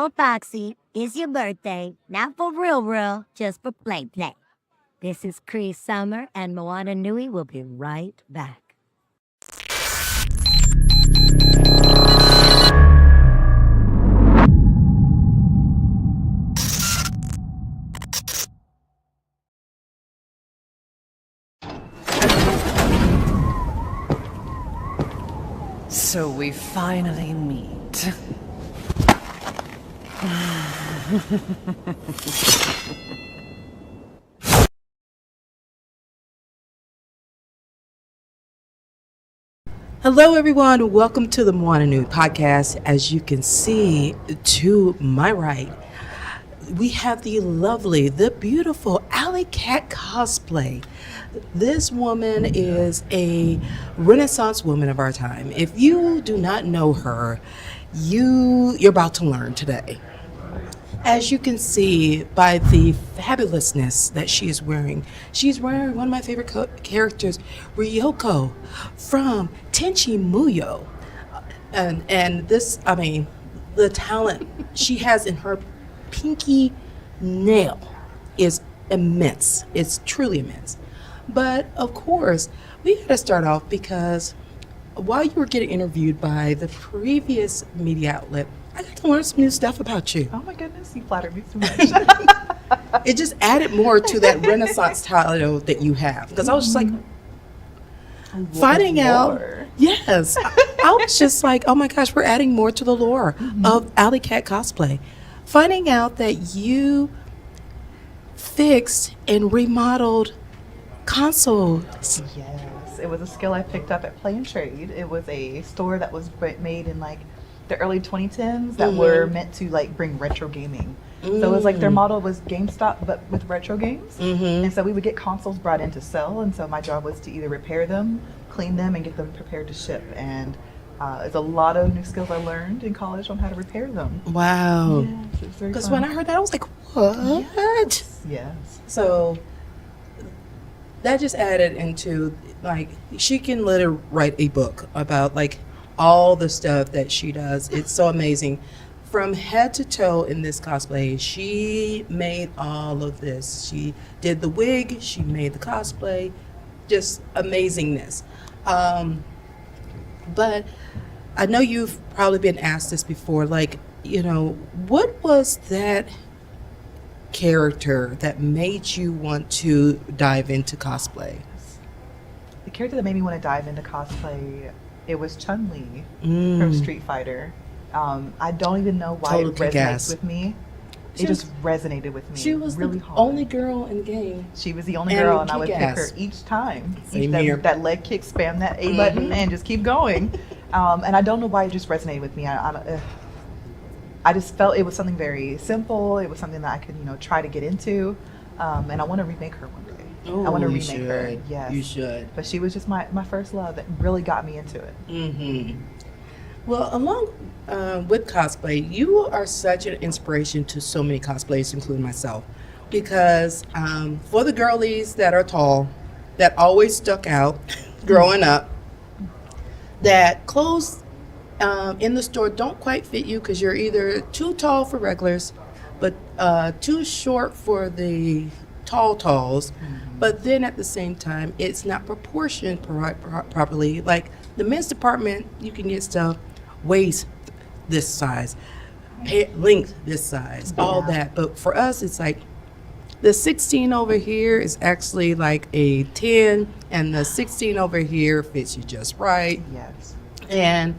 No, Foxy, it's your birthday. Not for real, just for play. This is Cree Summer, and Moana Nui will be right back. So we finally meet. Hello, everyone. Welcome to the Moana Nui podcast. As you can see to my right, we have the lovely, the beautiful AllieCat Cosplay. This woman is a Renaissance woman of our time. If you do not know her, you're about to learn today. As you can see by the fabulousness that she is wearing, she's wearing one of my favorite characters, Ryoko from Tenchi Muyo. And this, I mean, the talent she has in her pinky nail is immense. It's truly immense. But of course, we got to start off because while you were getting interviewed by the previous media outlet, I got to learn some new stuff about you. Oh my goodness, you flattered me so much. It just added more to that Renaissance title that you have. Because I was just like, finding out. Yes. I was just like, oh my gosh, we're adding more to the lore of AllieCat Cosplay. Finding out that you fixed and remodeled consoles. Yes, it was a skill I picked up at Play and Trade. It was a store that was made in like the early 2010s that were meant to like bring retro gaming. So it was like their model was GameStop but with retro games. And so we would get consoles brought in to sell, and so my job was to either repair them, clean them, and get them prepared to ship. And there's a lot of new skills I learned in college on how to repair them. Wow. Yes, Because when I heard that, I was like, what? Yes. So that just added into, like, she can literally write a book about, like, all the stuff that she does. It's so amazing. From head to toe in this cosplay, she made all of this. She did the wig, she made the cosplay, just amazingness. But I know you've probably been asked this before, like, you know, what was that character that made you want to dive into cosplay? The character that made me want to dive into cosplay, it was Chun-Li from Street Fighter. I don't even know why it resonates with me. It just resonated with me. She was really the hard. only girl in the game. She was the only girl, and I would pick her kick-ass. each time. Same here. That leg kick, spam that A button, and just keep going. And I don't know why it just resonated with me. I just felt it was something very simple. It was something that I could, try to get into. And I want to remake her one day. Oh, I want to you remake her. should. Yes, You should. But she was just my first love that really got me into it. Mm-hmm. Well, along with cosplay, you are such an inspiration to so many cosplayers, including myself. Because for the girlies that are tall, that always stuck out growing up, that clothes in the store don't quite fit you because you're either too tall for regulars, but too short for the talls. But then at the same time, it's not proportioned properly. Like the men's department, you can get stuff waist this size, length this size, all that. But for us, it's like the 16 over here is actually like a 10, and the 16 over here fits you just right. Yes. And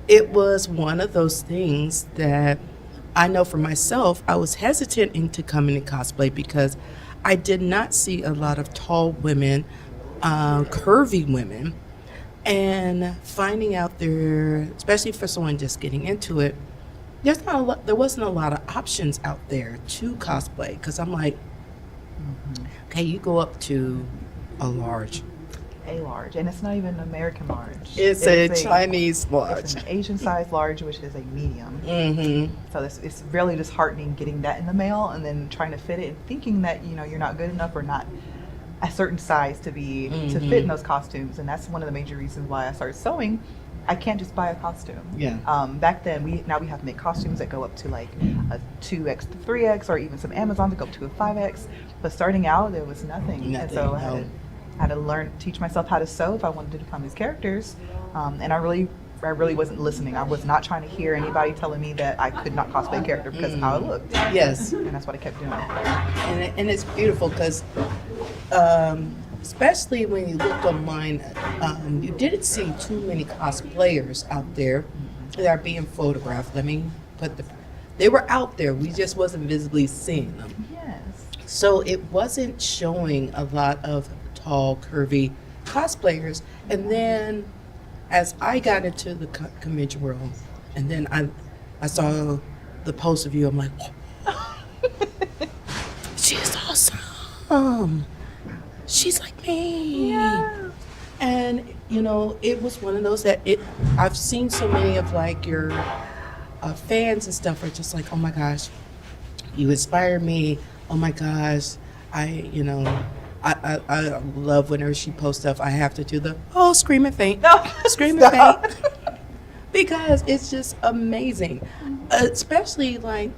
it was one of those things that I know for myself, I was hesitant into coming to cosplay because I did not see a lot of tall women, curvy women, and finding out there, especially for someone just getting into it, there wasn't a lot of options out there to cosplay. Because I'm like, okay, you go up to a large. A large, and it's not even an American large. It's a Chinese large. It's an Asian size large, which is a medium. Mm-hmm. So it's really disheartening getting that in the mail and then trying to fit it and thinking that you're not good enough or not a certain size to fit in those costumes. And that's one of the major reasons why I started sewing. I can't just buy a costume. Yeah. Back then, we have make costumes that go up to like a 2x to 3x, or even some Amazon that go up to a 5x. But starting out, there was nothing. And so I had to learn, teach myself how to sew if I wanted to become these characters. And I really wasn't listening. I was not trying to hear anybody telling me that I could not cosplay a character because of how I looked. Yes. And that's what I kept doing. And it's beautiful because, especially when you looked online, you didn't see too many cosplayers out there that are being photographed. They were out there. We just wasn't visibly seeing them. Yes. So it wasn't showing a lot of tall, curvy cosplayers. And then as I got into the convention world, and then I saw the post of you, I'm like, oh, she's awesome. She's like me. Yeah. And, it was one of those that I've seen so many of like your fans and stuff are just like, oh my gosh, you inspire me. Oh my gosh, I love whenever she posts stuff. I have to do the scream and faint, scream and faint, because it's just amazing. Especially like,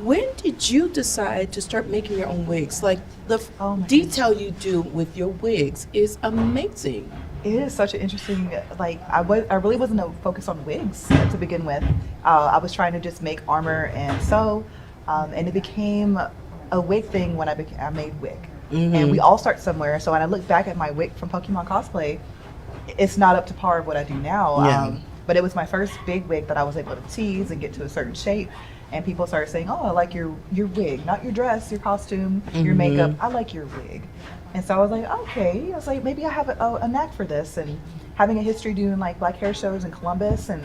when did you decide to start making your own wigs? Like the detail you do with your wigs is amazing. It is such an interesting, like, I really wasn't focused on wigs to begin with. I was trying to just make armor and sew, and it became a wig thing when I made wig. Mm-hmm. And we all start somewhere. So when I look back at my wig from Pokemon cosplay, it's not up to par of what I do now. Yeah. But it was my first big wig that I was able to tease and get to a certain shape. And people started saying, oh, I like your wig, not your dress, your costume, your makeup. I like your wig. And so I was like, okay. I was like, maybe I have a knack for this. And having a history doing like black hair shows in Columbus, and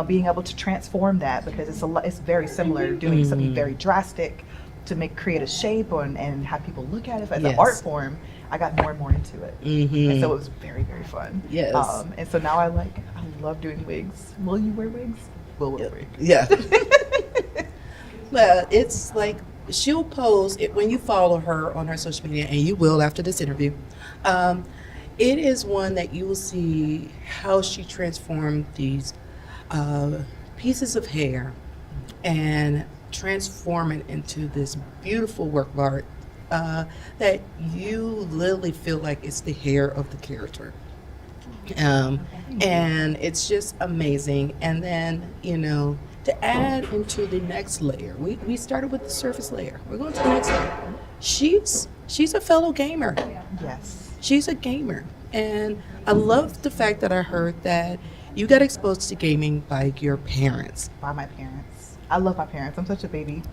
being able to transform that, because it's very similar, doing something very drastic to create a shape and have people look at it as an art form. I got more and more into it. And so it was very, very fun. Yes. And so now I love doing wigs. Will you wear wigs? We'll wear wigs. Yeah. Well, it's like she'll post it when you follow her on her social media, and you will after this interview. It is one that you will see how she transformed these pieces of hair and transform it into this beautiful work of art that you literally feel like it's the hair of the character. And it's just amazing. And then, to add into the next layer, we started with the surface layer. We're going to the next layer. She's a fellow gamer. Yes. She's a gamer. And I love the fact that I heard that you got exposed to gaming by your parents. By my parents. I love my parents. I'm such a baby.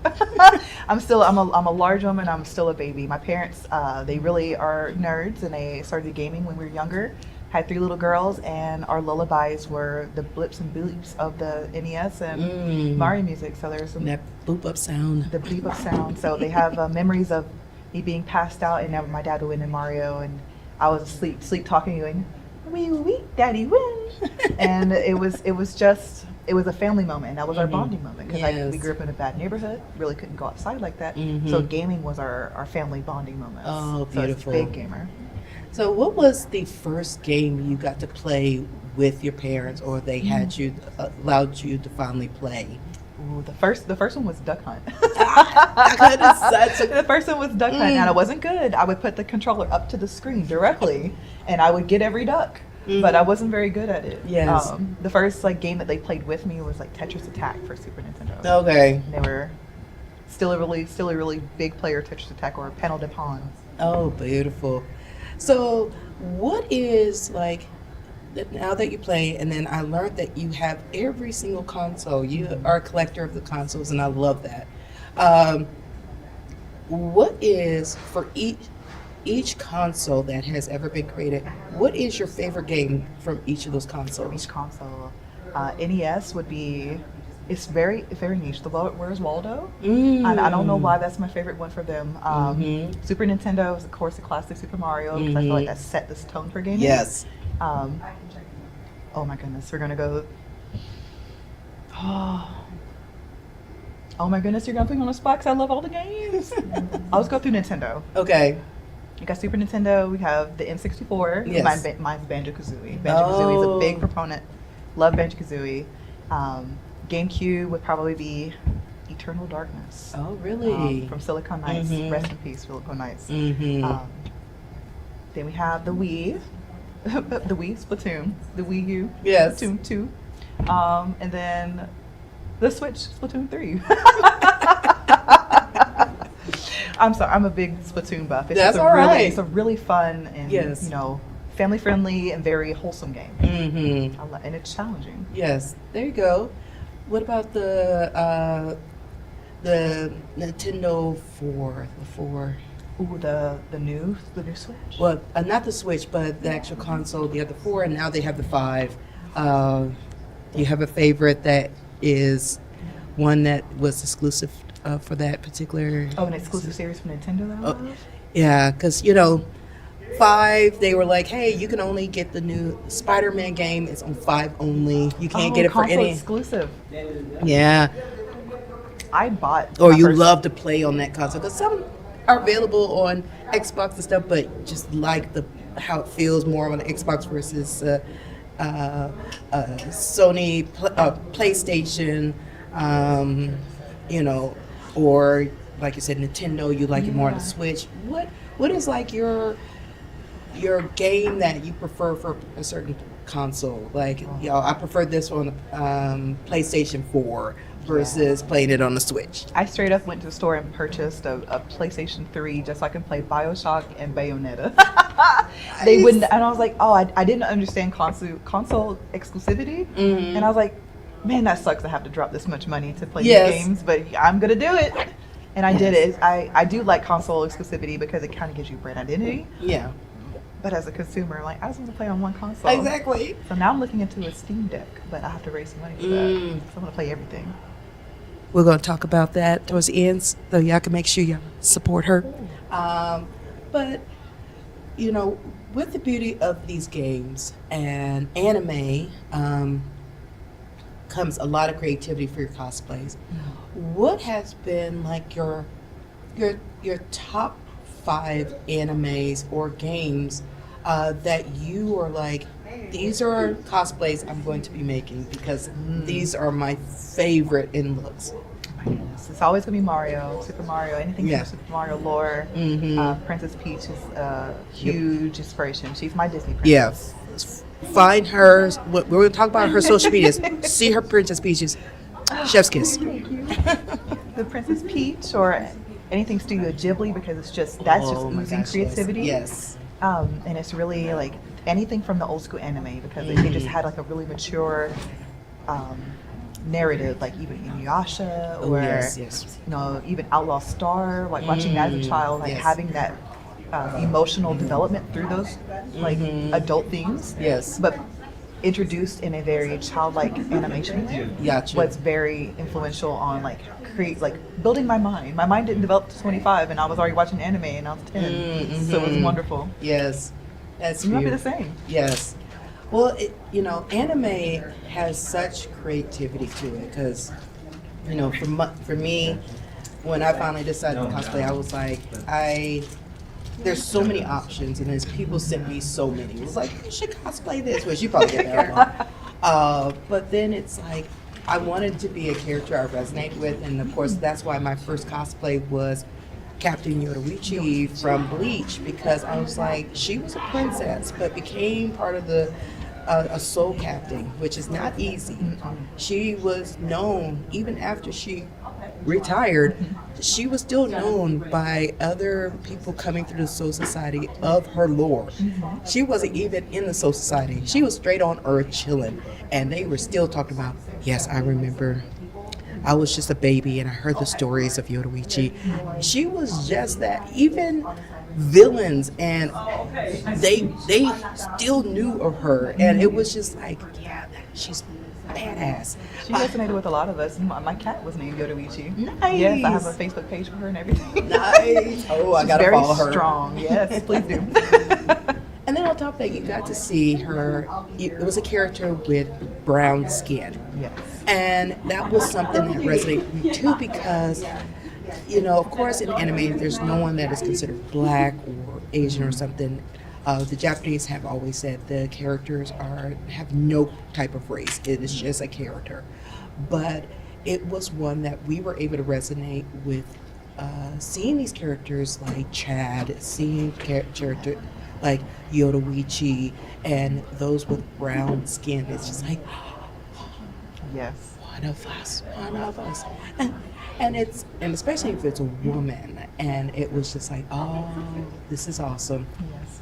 I'm a large woman. I'm still a baby. My parents, they really are nerds, and they started gaming when we were younger. Had 3 little girls, and our lullabies were the blips and bleeps of the NES and Mario music. So there's some that bloop up sound. The bleep up sound. So they have memories of me being passed out, and now my dad would win in Mario, and I was asleep, sleep talking, going, "Wee wee, daddy win," and it was a family moment. That was our bonding moment, because we grew up in a bad neighborhood, really couldn't go outside like that. So gaming was our family bonding moment. Oh, beautiful. So I was a big gamer. So what was the first game you got to play with your parents, or they had allowed you to finally play? Ooh, the first one was Duck Hunt. The first one was Duck Hunt, and I wasn't good. I would put the controller up to the screen directly, and I would get every duck. But I wasn't very good at it. Yes. The first game that they played with me was Tetris Attack for Super Nintendo. Okay. And they were still a really big player of Tetris Attack, or Panel de Pawns. Oh, beautiful. So what is now that you play, and then I learned that you have every single console. You are a collector of the consoles, and I love that. What is, for each console that has ever been created, what is your favorite game from each of those consoles? Each console, NES would be. It's very niche. The Where's Waldo? And I don't know why that's my favorite one for them. Super Nintendo is, of course, the classic Super Mario, because I feel like that set this tone for gaming. Yes. Oh my goodness, we're gonna go. Oh my goodness, you're gonna put me on the spot because I love all the games. I'll just go through Nintendo. Okay. We got Super Nintendo. We have the N64. Yes. Mine's Banjo-Kazooie. Banjo-Kazooie is a big proponent. Love Banjo-Kazooie. GameCube would probably be Eternal Darkness. Oh, really? From Silicon Knights. Mhm. Rest in peace, Silicon Knights. Mm-hmm. Then we have the Wii. The Wii, Splatoon. The Wii U. Yes. Splatoon 2. And then the Switch, Splatoon 3. I'm sorry, I'm a big Splatoon buff. It's That's just all right. It's a really fun and Yes. family friendly and very wholesome game. Mm-hmm. And it's challenging. Yes. There you go. What about the Nintendo 4? The 4. Ooh, the new Switch. Well, not the Switch, but the actual console. They had the 4, and now they have the 5. You have a favorite that is one that was exclusive for that particular? Oh, an exclusive series from Nintendo that I love? Yeah, because, 5, they were like, hey, you can only get the new Spider-Man game. It's on 5 only. You can't get it for console any. exclusive. Yeah. I bought. Or my you first- love to play on that console. Because some are available on Xbox and stuff, but just like how it feels more on the Xbox versus Sony, PlayStation, or like you said, Nintendo. You like it more on the Switch. What is like your game that you prefer for a certain console? Like, I prefer this on PlayStation 4 versus playing it on the Switch. I straight up went to the store and purchased a PlayStation 3 just so I can play BioShock and Bayonetta. They wouldn't, and I was like, I didn't understand console exclusivity, and I was like, man, that sucks. I have to drop this much money to play these games, but I'm gonna do it, and I did it. I do like console exclusivity because it kind of gives you brand identity. Yeah. But as a consumer, like, I just want to play on one console. Exactly. So now I'm looking into a Steam Deck, but I have to raise some money for that. So I'm gonna play everything. We're going to talk about that towards the end, so y'all can make sure you support her. But, with the beauty of these games and anime, comes a lot of creativity for your cosplays. What has been like your top 5 animes or games that you are like, these are cosplays I'm going to be making because these are my favorite in looks? Yes, it's always gonna be Mario, Super Mario, anything Yeah. from Super Mario lore. Princess Peach is a huge inspiration. She's my Disney princess. Yeah. Find her. We're going to talk about her social medias. See her Princess Peaches. Chef's kiss. Thank you. The Princess Peach or anything Studio Ghibli because it's just Oh my oozing gosh, creativity. Yes. And it's really like anything from the old school anime because they just had like a really mature narrative, like even Inuyasha or yes. even Outlaw Star. Like watching that as a child, like Yes. having that emotional development through those like adult themes. Yes. But introduced in a very childlike animation. Gotcha. Was very influential on building my mind. My mind didn't develop to 25, and I was already watching anime, and I was 10. So it was wonderful. Yes. That's You might be the beautiful. same. Yes. Well, anime has such creativity to it because, for me, when I finally decided to cosplay, I was like, there's so many options, and as people sent me so many, it was like, you should cosplay this, which you probably get that wrong. But then it's like, I wanted to be a character I resonate with, and of course, that's why my first cosplay was Captain Yoruichi from Bleach, because I was like, she was a princess, but became part of a soul captain, which is not easy. She was known, even after she retired, she was still known by other people coming through the Soul Society of her lore. She wasn't even in the Soul Society. She was straight on Earth chilling, and they were still talking about, yes, I remember I was just a baby and I heard the stories of Yoruichi. She was just that. Even villains, and they still knew of her, and it was just like, yeah, she's badass. She resonated with a lot of us. My cat was named Yoruichi. Nice. Yes, I have a Facebook page for her and everything. Nice. Oh, I She's gotta very follow her. strong. Yes, please do. And then on top of that, you got to see her. It was a character with brown skin. Yes. And that was something that resonated with me too because, of course in anime there's no one that is considered black or Asian or something, the Japanese have always said the characters have no type of race. It is just a character. But it was one that we were able to resonate with, seeing these characters like Chad, seeing character like Yodoichi, and those with brown skin. It's just like, Yes. one of us. And especially if it's a woman, and it was just like, oh, this is awesome. Yes.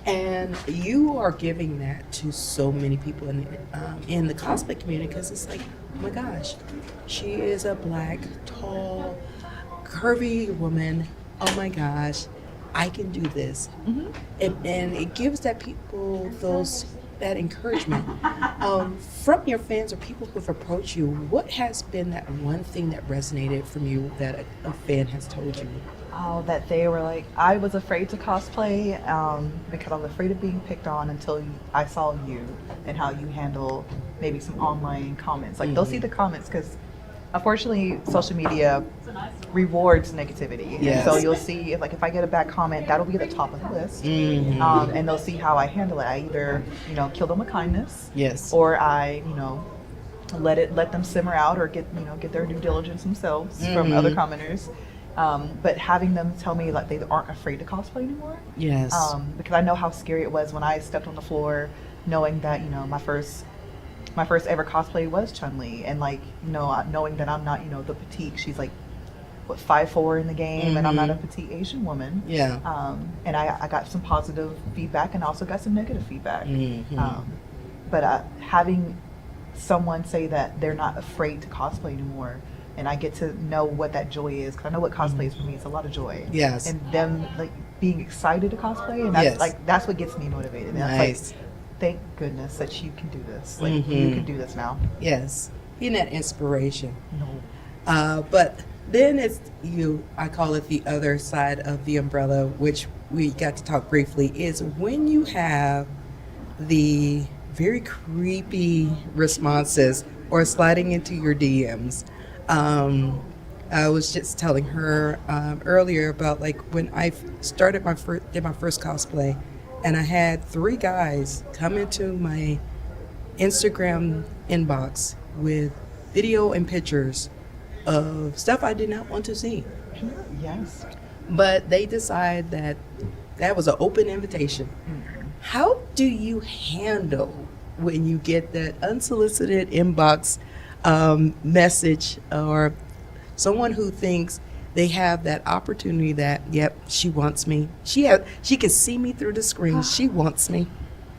And you are giving that to so many people in the cosplay community, because it's like, oh my gosh, she is a black, tall, curvy woman. Oh my gosh, I can do this. Mm-hmm. And it gives that people that encouragement. From your fans or people who've approached you, what has been that one thing that resonated from you that a fan has told you? Oh, that they were like, I was afraid to cosplay because I was afraid of being picked on until I saw you and how you handle maybe some online comments. Like, they'll see the comments because, unfortunately, social media rewards negativity. Yes. And so you'll see, if I get a bad comment, that'll be at the top of the list. Mm-hmm. And they'll see how I handle it. I either, kill them with kindness. Yes. Or I, let them simmer out or get their due diligence themselves from other commenters. But having them tell me like they aren't afraid to cosplay anymore. Yes. Because I know how scary it was when I stepped on the floor, knowing that my first ever cosplay was Chun-Li, and knowing that I'm not the petite. She's like 5'4" in the game, and I'm not a petite Asian woman. Yeah. And I got some positive feedback and also got some negative feedback. But having someone say that they're not afraid to cosplay anymore, and I get to know what that joy is, because I know what cosplay is for me. It's a lot of joy. Yes. And them being excited to cosplay, and that's what gets me motivated. And Nice. Thank goodness that you can do this. You can do this now. Yes. Being that inspiration. No. But then it's I call it the other side of the umbrella, which we got to talk briefly, is when you have the very creepy responses or sliding into your DMs. I was just telling her earlier about when I started did my first cosplay, and I had 3 guys come into my Instagram inbox with video and pictures of stuff I did not want to see. Yes. But they decide that was an open invitation. How do you handle when you get that unsolicited inbox message, or someone who thinks they have that opportunity that, yep, she wants me. She can see me through the screen. She wants me.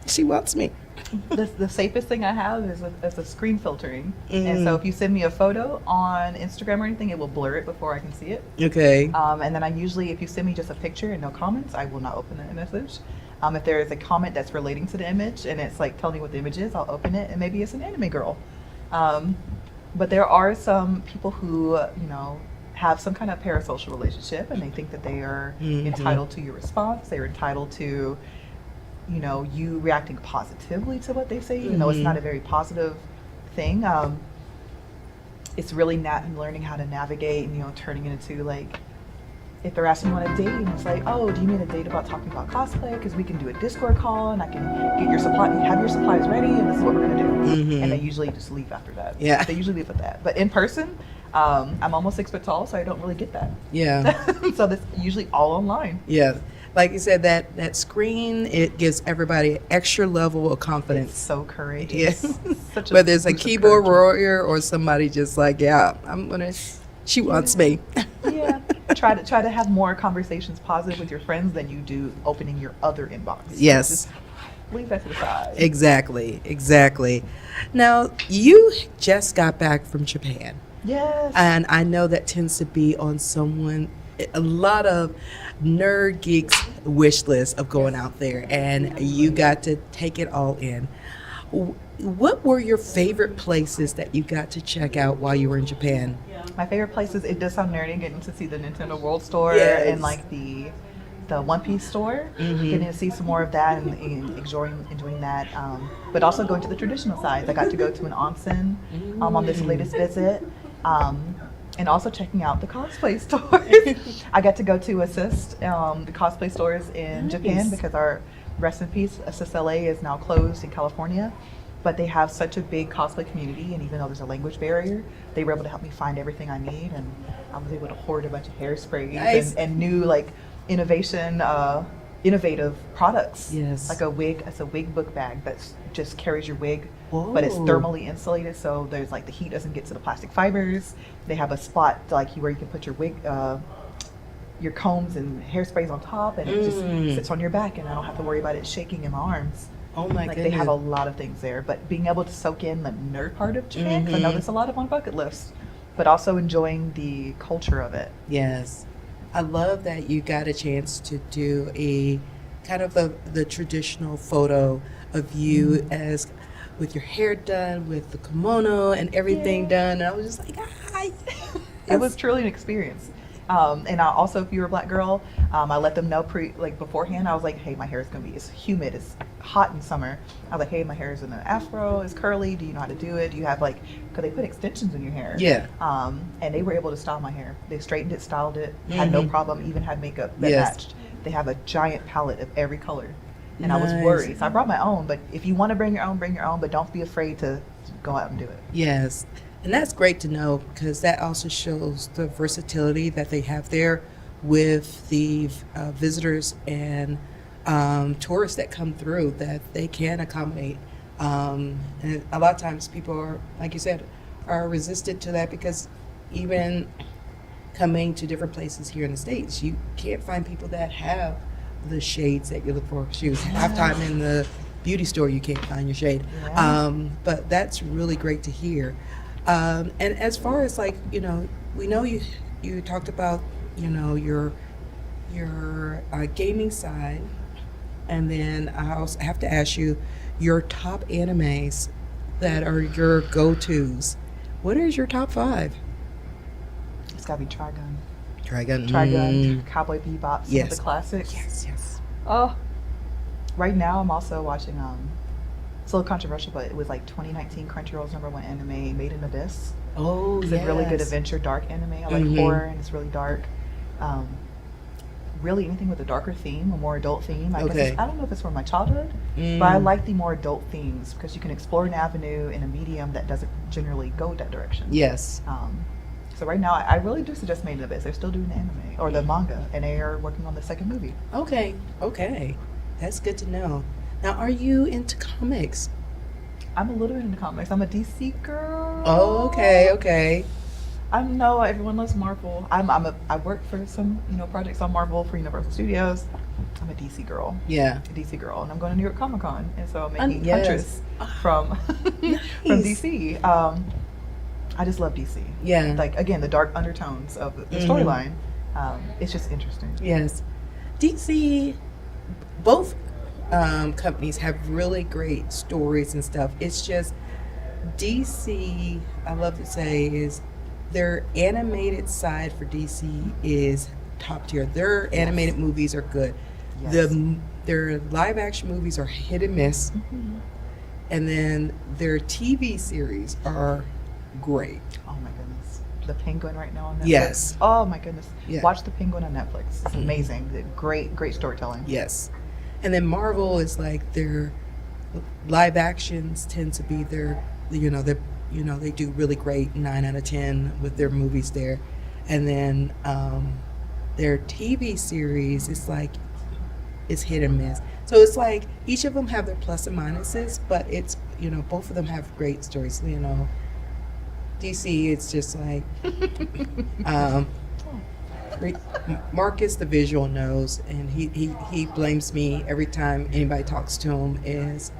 She wants me. The safest thing I have is a screen filtering. And so if you send me a photo on Instagram or anything, it will blur it before I can see it. Okay. And then I usually, if you send me just a picture and no comments, I will not open the message. If there is a comment that's relating to the image and it's telling me what the image is, I'll open it, and maybe it's an anime girl. But there are some people who, have some kind of parasocial relationship, and they think that they are entitled to your response. They're entitled to, you reacting positively to what they say, even though it's not a very positive thing. It's really not learning how to navigate and, turning it into if they're asking you on a date, and it's oh, do you mean a date about talking about cosplay? Because we can do a Discord call, and I can have your supplies ready, and this is what we're gonna do. And they usually just leave after that. Yeah. They usually leave with that. But in person, I'm almost 6 foot tall, so I don't really get that. Yeah. So that's usually all online. Yeah. Like you said, that screen, it gives everybody an extra level of confidence. It's so courageous. Yes. Such Whether it's a boost of keyboard courage. warrior or somebody just she wants me. Yeah. Try to have more conversations positive with your friends than you do opening your other inbox. Yes. Just leave that to the side. Exactly. Now, you just got back from Japan. Yes. And I know that tends to be on a lot of nerd geeks' wish list of going out there, and you got to take it all in. What were your favorite places that you got to check out while you were in Japan? My favorite places, it does sound nerdy, getting to see the Nintendo World Store Yes. and the One Piece store, getting to see some more of that and enjoying that. But also going to the traditional sides. I got to go to an onsen on this latest visit. and also checking out the cosplay stores. I got to go to assist the cosplay stores in Japan because our rest in peace Assist LA is now closed in California. But they have such a big cosplay community, and even though there's a language barrier, they were able to help me find everything I need, and I was able to hoard a bunch of hairsprays and new like innovative products. Yes. Like a wig, it's a wig book bag that just carries your wig, Whoa. but it's thermally insulated, so there's like the heat doesn't get to the plastic fibers. They have a spot like where you can put your wig, your combs and hairsprays on top, and it just sits on your back, and I don't have to worry about it shaking in my arms. Oh my Like goodness. they have a lot of things there, but being able to soak in the nerd part of Japan, 'cause I know there's a lot of on bucket lists, but also enjoying the culture of it. Yes. I love that you got a chance to do a kind of the traditional photo of you as with your hair done, with the kimono and everything done. And I was just like, ah. It was truly an experience. And I also, if you're a black girl, I let them know beforehand. I was like, hey, my hair is gonna be, it's humid, it's hot in summer. I was like, hey, my hair is in an afro, it's curly. Do you know how to do it? Do you have like, cause they put extensions in your hair. Yeah. And they were able to style my hair. They straightened it, styled it, had no problem, even had makeup that matched. They have a giant palette of every color. And I was worried. So I brought my own, but if you want to bring your own, but don't be afraid to go out and do it. Yes. And that's great to know because that also shows the versatility that they have there with the visitors and tourists that come through, that they can accommodate. And a lot of times people are, like you said, are resistant to that because even coming to different places here in the States, you can't find people that have the shades that you look for. Shoes. Half time in the beauty store, you can't find your shade. Yeah. But that's really great to hear. And as far as like, you know, we know you talked about, you know, your gaming side, and then I also have to ask you your top animes that are your go-tos. What is your top 5? It's gotta be Trigun. Trigun. Cowboy Bebop, some Yes. of the classics. Yes. Oh, right now I'm also watching. It's a little controversial, but it was like 2019 Crunchyroll's #1 anime, Made in Abyss. Oh, It's yes. a really good adventure, dark anime. I like horror, and it's really dark. Really anything with a darker theme, a more adult theme. I don't know if it's from my childhood, but I like the more adult themes because you can explore an avenue in a medium that doesn't generally go that direction. Yes. So right now, I really do suggest Made in Abyss. They're still doing the anime or the manga, and they are working on the second movie. Okay. That's good to know. Now, are you into comics? I'm a little bit into comics. I'm a DC girl. Oh, okay. I know everyone loves Marvel. I work for some projects on Marvel for Universal Studios. I'm a DC girl. Yeah. A DC girl, and I'm going to New York Comic Con, and so I'm making Yes. Huntress from from DC. I just love DC. Yeah. Like again, the dark undertones of the storyline. It's just interesting. Yes. DC, both companies have really great stories and stuff. It's just DC, I love to say, is their animated side for DC is top tier. Their animated movies are good. Yes. Their live action movies are hit and miss. And then their TV series are great. Oh my goodness. The Penguin right now on Netflix. Yes. Oh my goodness. Yeah. Watch The Penguin on Netflix. It's amazing. Great storytelling. Yes. And then Marvel is like their live actions tend to be their, they do really great 9 out of 10 with their movies there. And then their TV series is like, it's hit and miss. So it's like each of them have their plus and minuses, but it's, both of them have great stories. DC, it's just like, Marcus, the visual, knows, and he blames me every time anybody talks to him. Is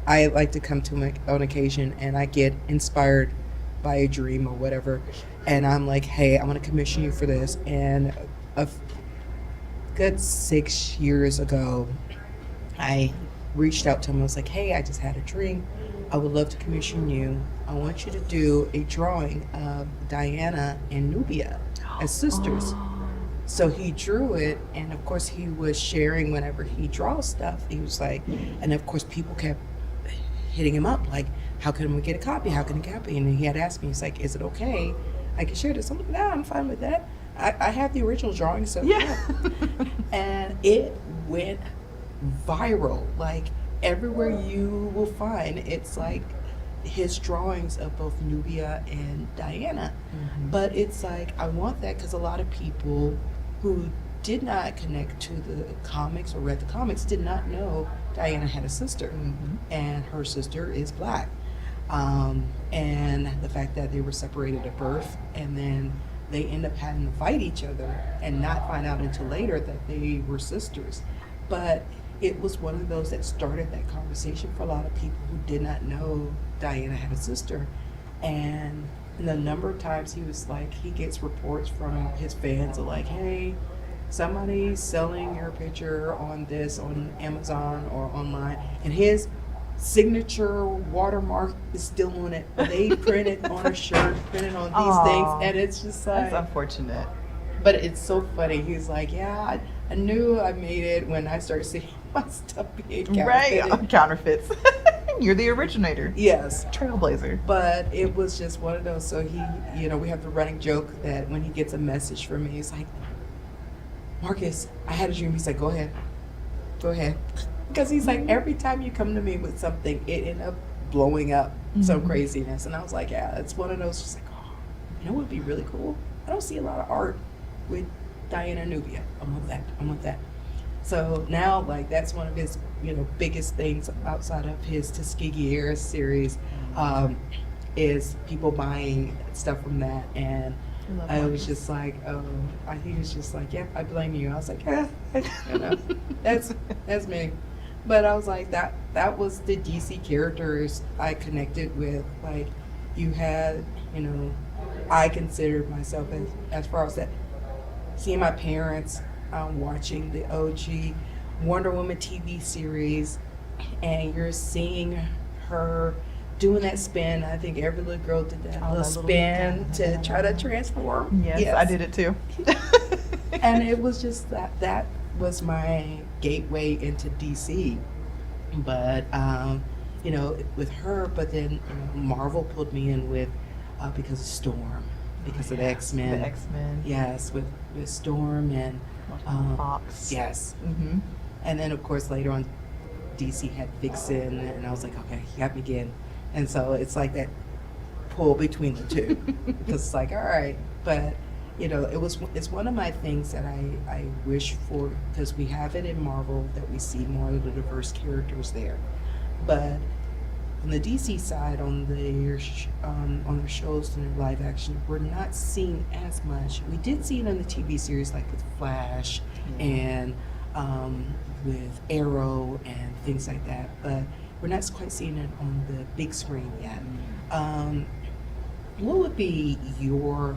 I like to come to him on occasion, and I get inspired by a dream or whatever, and I'm like, hey, I'm gonna commission you for this. And a good 6 years ago, I reached out to him. I was like, hey, I just had a dream. I would love to commission you. I want you to do a drawing of Diana and Nubia as sisters. So he drew it, and of course he was sharing whenever he draws stuff. He was like, and of course people kept hitting him up like, how can we get a copy? How can we get a copy? And he had asked me, he's like, is it okay? I can share this. I'm like, nah, I'm fine with that. I have the original drawing, so Yeah. And it went viral. Like everywhere you will find, it's like his drawings of both Nubia and Diana. But it's like, I want that because a lot of people who did not connect to the comics or read the comics did not know Diana had a sister, and her sister is black. And the fact that they were separated at birth, and then they end up having to fight each other and not find out until later that they were sisters. But it was one of those that started that conversation for a lot of people who did not know Diana had a sister. And the number of times he was like, he gets reports from his fans of like, hey, somebody's selling your picture on this, on Amazon or online, and his signature watermark is still on it. They print it on a shirt, print it on these things, and it's just like, That's unfortunate. but it's so funny. He's like, yeah, I knew I made it when I started seeing my stuff being counterfeited. Right, counterfeits. You're the originator. Yes. Trailblazer. But it was just one of those. So he, we have the running joke that when he gets a message from me, he's like, Marcus, I had a dream. He's like, go ahead. Because he's like, every time you come to me with something, it ended up blowing up some craziness. And I was like, yeah, it's one of those, just like, oh, you know what would be really cool? I don't see a lot of art with Diana Nubia. I want that. So now, like, that's one of his, biggest things outside of his Tuskegee era series, is people buying stuff from that. And I was just like, he was just like, yeah, I blame you. I was like, yeah, that's me. But I was like, that was the DC characters I connected with. Like, you had, I considered myself as far as that, seeing my parents watching the OG Wonder Woman TV series, and you're seeing her doing that spin. I think every little girl did that little spin to try to transform. Yes, I did it too. And it was just that was my gateway into DC. But with her, but then Marvel pulled me in with because of Storm, because of the X-Men. The X-Men. Yes, with Storm and Fox. Yes. Mm-hmm. And then of course later on DC had Vixen, and I was like, okay, you got me again. And so it's like that pull between the two. Because it's like, all right, but it's one of my things that I wish for, because we have it in Marvel that we see more of the diverse characters there. But on the DC side, on their shows and their live action, we're not seeing as much. We did see it on the TV series, like with Flash and with Arrow and things like that, but we're not quite seeing it on the big screen yet. What would be your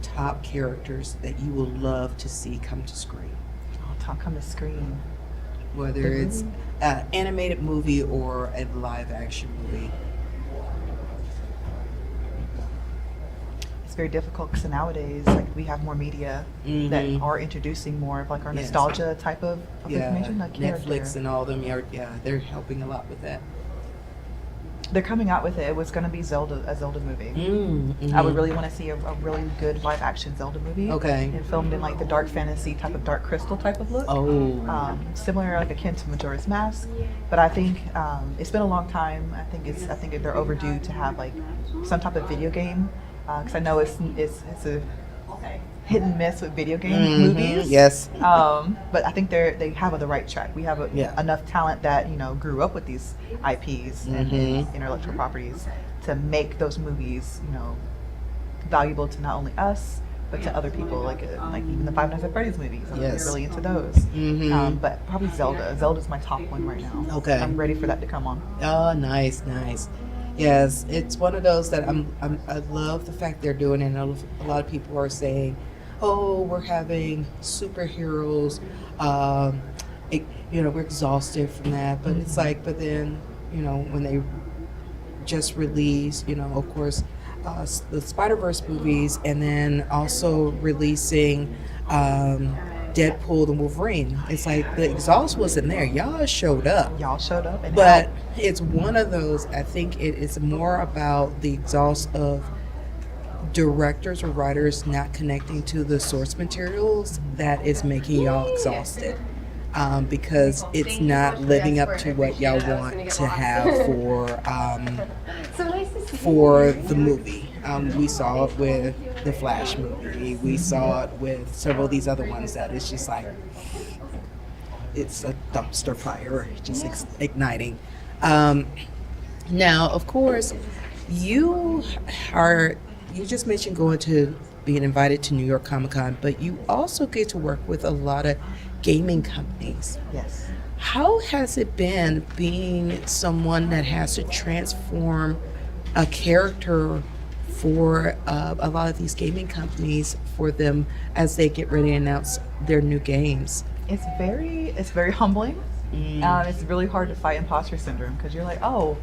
top characters that you would love to see come to screen? Come to screen. Whether it's an animated movie or a live action movie. It's very difficult because nowadays, like, we have more media that are introducing more of like our nostalgia type of information. Like Netflix and all them, they're helping a lot with that. They're coming out with it. It was going to be a Zelda movie. I would really want to see a really good live action Zelda movie. Okay. And filmed in like the dark fantasy type of Dark Crystal type of look. Oh. Similar, like akin to Majora's Mask. But I think it's been a long time. I think they're overdue to have like some type of video game. Because I know it's a hit and miss with video game movies. Yes. But I think they have the right track. We have enough talent that grew up with these IPs and intellectual properties to make those movies valuable to not only us but to other people, like even the Five Nights at Freddy's movies. I'm really into those. But probably Zelda. Zelda's my top one right now. Okay. I'm ready for that to come on. Oh, nice. Yes, it's one of those that I love the fact they're doing it. And a lot of people are saying, oh, we're having superheroes. We're exhausted from that. But it's like, but then, when they just released, of course, the Spider-Verse movies, and then also releasing Deadpool and Wolverine. It's like the exhaust wasn't there. Y'all showed up. And but it's one of those, I think it's more about the exhaust of directors or writers not connecting to the source materials that is making y'all exhausted. Because it's not living up to what y'all want to have for the movie. We saw it with the Flash movie. We saw it with several of these other ones that it's just like, it's a dumpster fire, just igniting. Now, of course, you just mentioned being invited to New York Comic Con, but you also get to work with a lot of gaming companies. Yes. How has it been being someone that has to transform a character for a lot of these gaming companies for them as they get ready to announce their new games? It's very humbling. It's really hard to fight imposter syndrome because you're like, oh,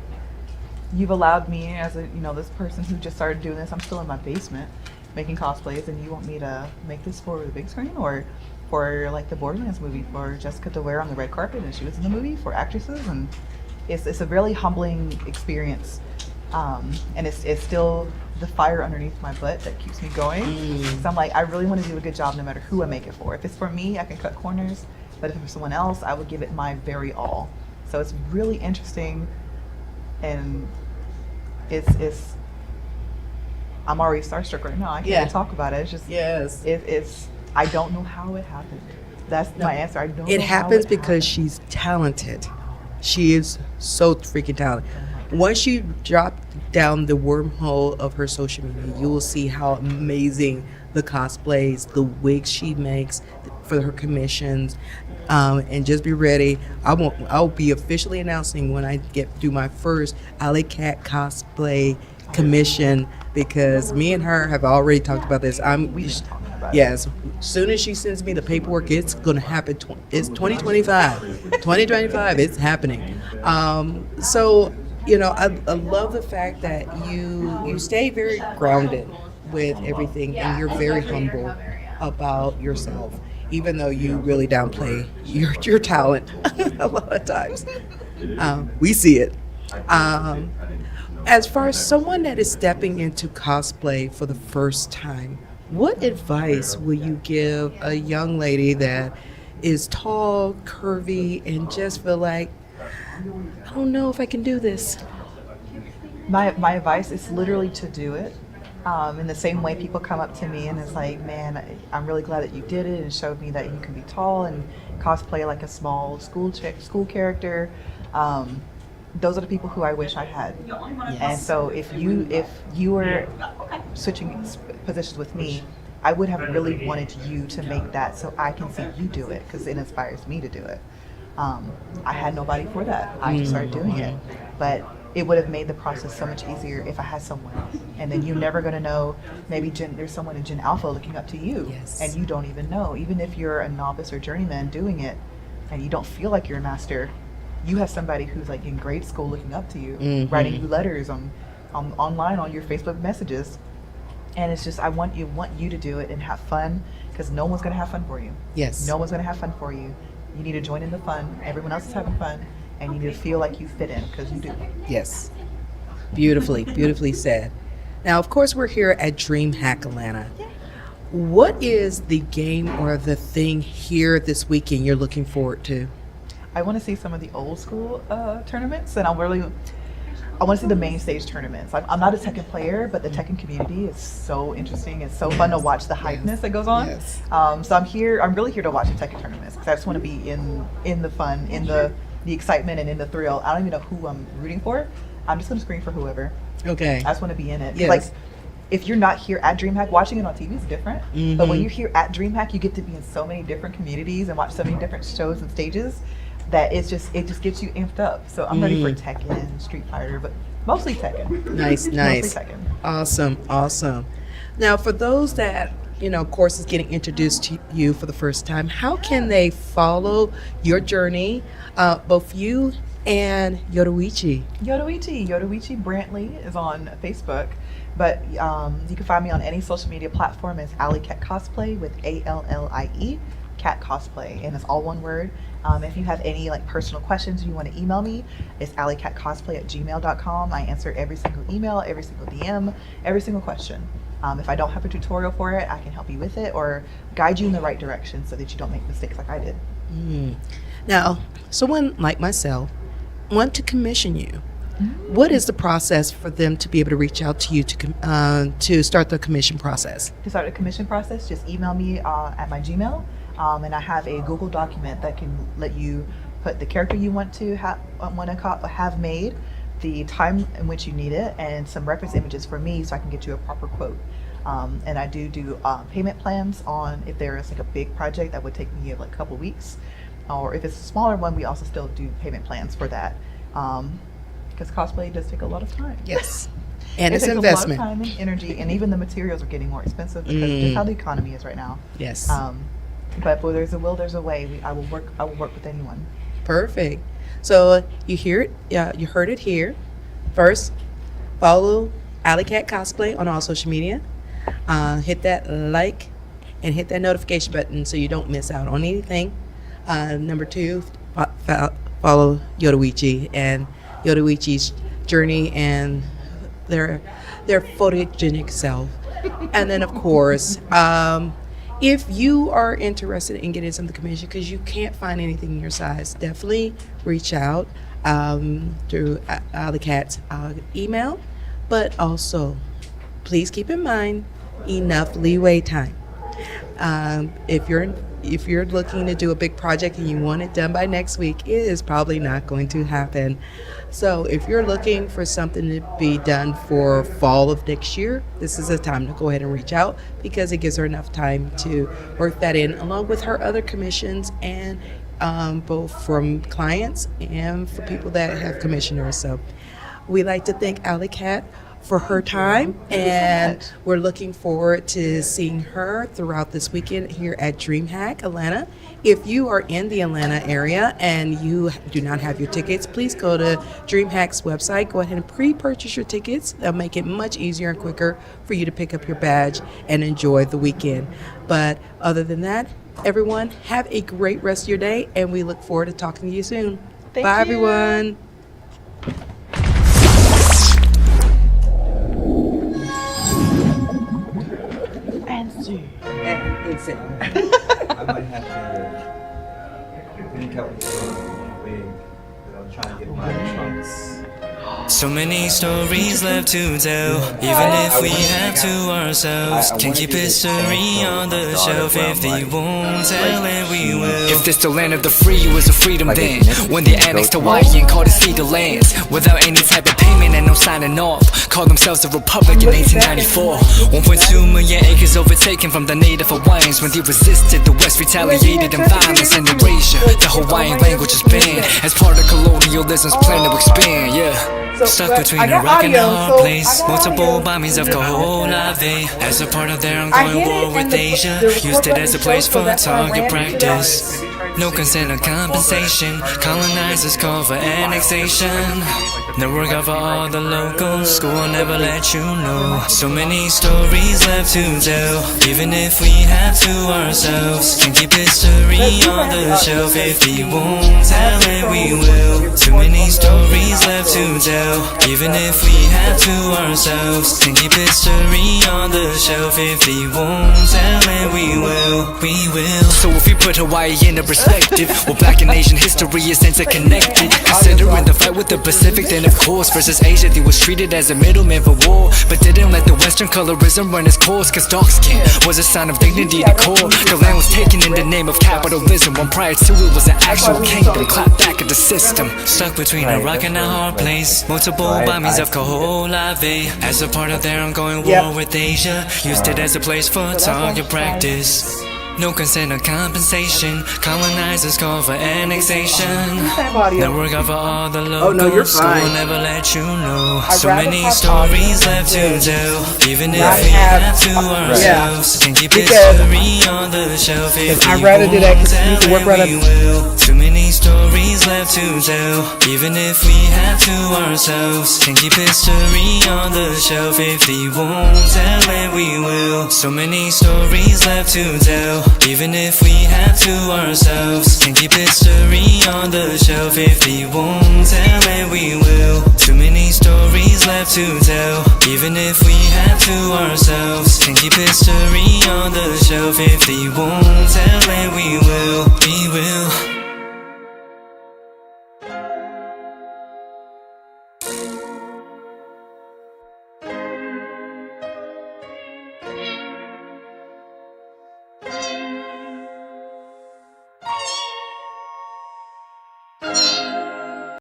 you've allowed me as this person who just started doing this. I'm still in my basement making cosplays, and you want me to make this for the big screen or for like the Borderlands movie for Jessica to wear on the red carpet, and she was in the movie for actresses, and it's a really humbling experience, and it's still the fire underneath my butt that keeps me going. So I'm like, I really want to do a good job no matter who I make it for. If it's for me, I can cut corners, but if it's for someone else, I would give it my very all. So it's really interesting, and it's I'm already starstruck right now. I can't even talk about it. It's just it's I don't know how it happened. That's my answer. I don't know. It happens how because she's talented. She is so freaking talented. Once you drop down the wormhole of her social media, you will see how amazing the cosplays, the wigs she makes for her commissions. And just be ready. I'll be officially announcing when I do my first AllieCat Cosplay commission, because me and her have already talked about this. Yes, as soon as she sends me the paperwork, it's going to happen. It's 2025. 2025, it's happening. So, I love the fact that you stay very grounded with everything, and you're very humble about yourself, even though you really downplay your talent a lot of times. We see it. As far as someone that is stepping into cosplay for the first time, what advice will you give a young lady that is tall, curvy, and just feel like, I don't know if I can do this? My advice is literally to do it. In the same way people come up to me and it's like, man, I'm really glad that you did it and showed me that you can be tall and cosplay like a small school character. Those are the people who I wish I had. Yes. And so if you were switching positions with me, I would have really wanted you to make that so I can see you do it, because it inspires me to do it. I had nobody for that. I just started doing it. But it would have made the process so much easier if I had someone. And then you're never going to know, maybe there's someone in Gen Alpha looking up to you, and you don't even know. Even if you're a novice or journeyman doing it and you don't feel like you're a master, you have somebody who's like in grade school looking up to you, writing you letters online on your Facebook messages. And it's just, I want you to do it and have fun, because no one's going to have fun for you. Yes. No one's going to have fun for you. You need to join in the fun. Everyone else is having fun, and you need to feel like you fit in, because you do. Yes. Beautifully said. Now, of course, we're here at Dreamhack Atlanta. Yeah. What is the game or the thing here this weekend you're looking forward to? I want to see some of the old school tournaments, and I want to see the main stage tournaments. I'm not a Tekken player, but the Tekken community is so interesting. It's so fun to watch the hypeness that goes on. Yes. So I'm really here to watch the Tekken tournaments, because I just want to be in the fun, in the excitement, and in the thrill. I don't even know who I'm rooting for. I'm just going to scream for whoever. Okay. I just want to be in it. Yes. Like, if you're not here at Dreamhack, watching it on TV is different. But when you're here at Dreamhack, you get to be in so many different communities and watch so many different shows and stages that it just gets you amped up. So I'm ready for Tekken, Street Fighter, but mostly Tekken. Nice. Mostly Tekken. Awesome. Now, for those that, of course, is getting introduced to you for the first time, how can they follow your journey, both you and Yoruichi? Yoruichi Brantley is on Facebook, but you can find me on any social media platform as AllieCat Cosplay, with ALLIE, Cat Cosplay, and it's all one word. If you have any personal questions you want to email me, it's AllieCatCosplay@gmail.com. I answer every single email, every single DM, every single question. If I don't have a tutorial for it, I can help you with it or guide you in the right direction so that you don't make mistakes like I did. Now, someone like myself want to commission you. What is the process for them to be able to reach out to you to start the commission process? To start the commission process, just email me at my Gmail, and I have a Google document that can let you put the character you want to have made, the time in which you need it, and some reference images for me so I can get you a proper quote. And I do payment plans on if there is like a big project that would take me like a couple weeks, or if it's a smaller one, we also still do payment plans for that. Because cosplay does take a lot of time. Yes. And it's takes investment. a lot of time and energy, and even the materials are getting more expensive because just how the economy is right now. Yes. But where there's a will, there's a way. I will work with anyone. Perfect. So you hear it. You heard it here. First, follow AllieCat Cosplay on all social media. Hit that like and hit that notification button so you don't miss out on anything. Number 2, follow Yoruichi and Yoruichi's journey and their photogenic self. And then, of course, if you are interested in getting some of the commission because you can't find anything in your size, definitely reach out through AllieCat's email. But also, please keep in mind enough leeway time. If you're looking to do a big project and you want it done by next week, it is probably not going to happen. So if you're looking for something to be done for fall of next year, this is the time to go ahead and reach out because it gives her enough time to work that in along with her other commissions and both from clients and for people that have commissioned her. So we like to thank AllieCat for her time, and we're looking forward to seeing her throughout this weekend here at Dreamhack Atlanta. If you are in the Atlanta area and you do not have your tickets, please go to Dreamhack's website. Go ahead and pre-purchase your tickets. They'll make it much easier and quicker for you to pick up your badge and enjoy the weekend. But other than that, everyone, have a great rest of your day, and we look forward to talking to you soon. Thank Bye, you. everyone. I might have to link up with the wig that I'm trying to get my trunks. So many stories left to tell, even if we have to ourselves. Can keep history on the shelf. If they won't tell it, we will. If this the land of the free, it was a freedom then. When they annexed Hawaii and called it Cedar Lands, without any type of payment and no signing off, called themselves the Republic in 1894. 1.2 million acres overtaken from the native Hawaiians. When they resisted, the West retaliated in violence and erasure. The Hawaiian language is banned as part of colonialism's plan to expand. Yeah. Stuck between a rock and a hard place. Multiple bombings of Kaho'olawe as a part of their ongoing war with Asia. Used it as a place for target practice. No consent or compensation. Colonizers call for annexation. No work out for all the locals. School will never let you know. So many stories left to tell, even if we have to ourselves. Can keep history on the shelf. If we won't tell it, we will. Too many stories left to tell, even if we have to ourselves. Can keep history on the shelf. If we won't tell it, we will. We will. So if we put Hawaii into perspective, well, Black and Asian history is interconnected. Considering the fight with the Pacific, then of course versus Asia, they was treated as a middleman for war, but didn't let the Western colorism run its course. Cause dark skin was a sign of dignity to core. The land was taken in the name of capitalism, when prior to it was an actual kingdom. Clap back at the system. Stuck between a rock and a hard place. Multiple bombings of Kaho'olawe as a part of their ongoing war with Asia. Used it as a place for target practice. No consent or compensation. Colonizers call for annexation. Now work out for all the locals. School will never let you know. So many stories left to tell, even if we have to ourselves. Can keep history on the shelf. If we won't tell it, we will. Too many stories left to tell, even if we have to ourselves. Can keep history on the shelf. If we won't tell it, we will. So many stories left to tell, even if we have to ourselves. Can keep history on the shelf. If we won't tell it, we will. Too many stories left to tell, even if we have to ourselves. Can keep history on the shelf. If they won't tell it, we will.